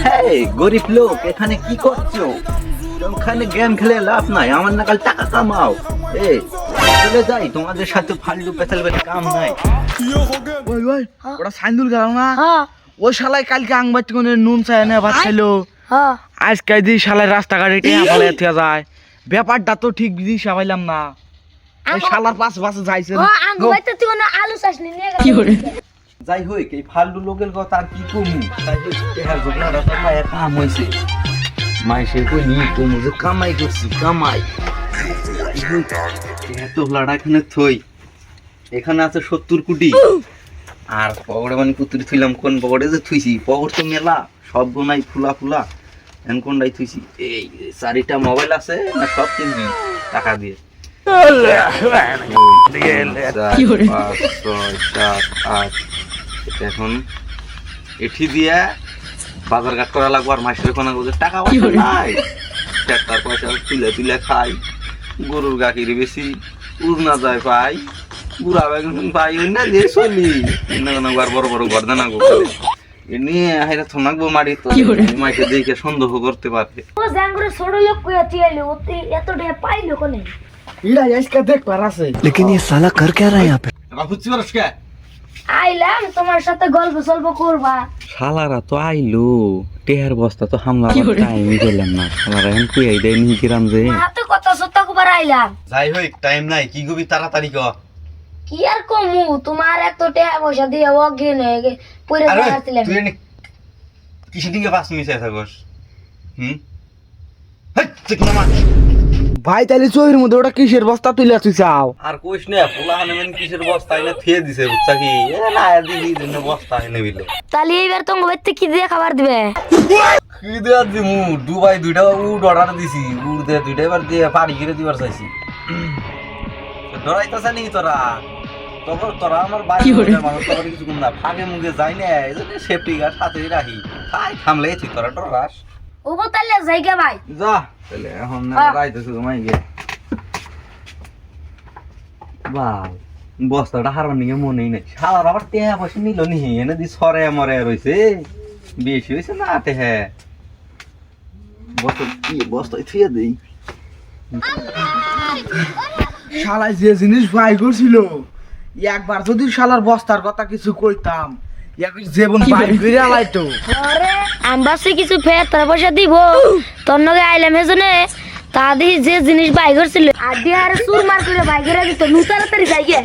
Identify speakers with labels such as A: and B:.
A: হেই গরিব লোক, এখানে কি করছো? ওখানে গেম খেলে লাভ নাই, আমার নাকাল টাকা কামাও। এই চলে যাই, তোমাদের সাথে ফালতু পেছাল বেলে কাম নাই।
B: ওই ওই ওটা সাইন্দুল গেল না?
C: হ্যাঁ
B: ওই শালাই কালকে আংবাট কোনে নুন চায় না ভাত খাইলো,
C: হ্যাঁ
B: আজকে দি শালাই রাস্তাঘাটে টেয়া ফেলে থেকে যায়। ব্যাপারটা তো ঠিক বুঝিস পাইলাম না। এই শালার পাশে পাশে যাইছে
C: ও আঙ্গু বাইতে তুই কোনো আলু চাষনি নিয়ে গেল
A: যাই হোক, এই ফালতু লোকের কথা আর কি কমু। যাই হোক, টেহার জোগাড়টা তো মায়ের কাম হয়েছে। মাইসের কই নি কমু যে কামাই করছি, কামাই। এত লাড়া এখানে থই, এখানে আছে 70 কোটি। আর পকেটে মানে কুতুরি থইলাম, কোন পকেটে যে থুইছি, পকেট তো মেলা, সব বোনাই ফুলা ফুলা। এন কোনটাই থুইছি? এই 4টা মোবাইল আছে না, সব কিনবি টাকা দিয়ে। 4, 5, 6, 7, 8। এখন এঠি দিয়া বাজার ঘাট করা লাগবো। আর মাসের কোনো টাকা পয়সা নাই, টাকার পয়সা তুলে তুলে খাই, গরুর গাখির বেশি উড়না যায় পাই, বুড়া বেগুন পাই না দিয়ে চলি। বড় বড় গর্দানা গো নিয়ে হাইরা থনাকবো মারি, তো মাইকে দেখে সন্দেহ করতে পারে।
C: ও জাঙ্গুরে ছোট লোক কইয়া চিয়াইলো ওতে এতটা পাইলো কোনে
B: ইড়া আজকে দেখ পার আছে।
D: लेकिन ये साला कर क्या रहा है यहाँ पे?
A: বুঝছি পারস কে?
C: আইলাম তোমার সাথে গল্প সল্প করবা।
A: শালারা তো আইলো, টেহার বস্তা তো হামলা টাইমই পেলাম না। শালারা এখন কুয়াই দেয় নি কিরাম যে।
C: হাতে কথা সত্তা কুবার আইলাম।
A: যাই হোক, টাইম নাই, কি গবি তাড়াতাড়ি ক।
C: কি আর কমু, তোমার এত টাকা পয়সা দিয়ে অজ্ঞান হয়ে গে পড়ে
A: আরে
C: যাচ্ছিলাম।
A: তুই এনে কিসের দিকে পাস মিশে থাকস? হেই ঠিক না মাছ।
B: ভাই তাইলে চোখের মধ্যে ওটা কিসের বস্তা তুলে তুই চাও?
A: আর কইস না, পোলা হানেমেন কিসের বস্তা এনে থিয়ে দিছে, বুঝছা কি? এ না দিদি দিন বস্তা এনে বিল।
C: তাহলে এইবার তোমার বাড়িতে কি দিয়ে খাবার দিবে?
A: কি দেয়া দিমু? দুবাই 2টা উড অর্ডার দিছি, উড দে 2টা এবার দিয়ে পাড়ি করে দিবার চাইছি। ডরাইতাছ নি তোরা? তোরা আমার বাইরে মানুষ তো কিছু কম না, ফাঁকে মুখে যাই না, এই জন্য সেফটি গার্ড সাথেই রাখি। তাই থামলে তুই তোরা ডরাস?
C: ও তাহলে জায়গা ভাই
A: যা তাহলে এখন রাইতেছে তোমায় গে। বাল বস্তাটা হারবার নিয়ে মনেই নাই। শালার আবার টেহা পয়সা নিল নি, এনে দি সরে মরে রয়েছে। বেশি হয়েছে না টেহা। বস্তা কি বস্তায় থুয়ে দেই।
B: শালাই যে জিনিস বাই করছিল, একবার যদি শালার বস্তার কথা কিছু কইতাম, জীবন বাই করে আলাইতো।
C: আরে আমবাসে কিছু ফের তার পয়সা দিব তোর নগে আইলাম এজনে তা দি যে জিনিস বাই করছিল আর দিয়ে আর সুর মার করে বাই করে দিত নু তাড়াতাড়ি যাই গে।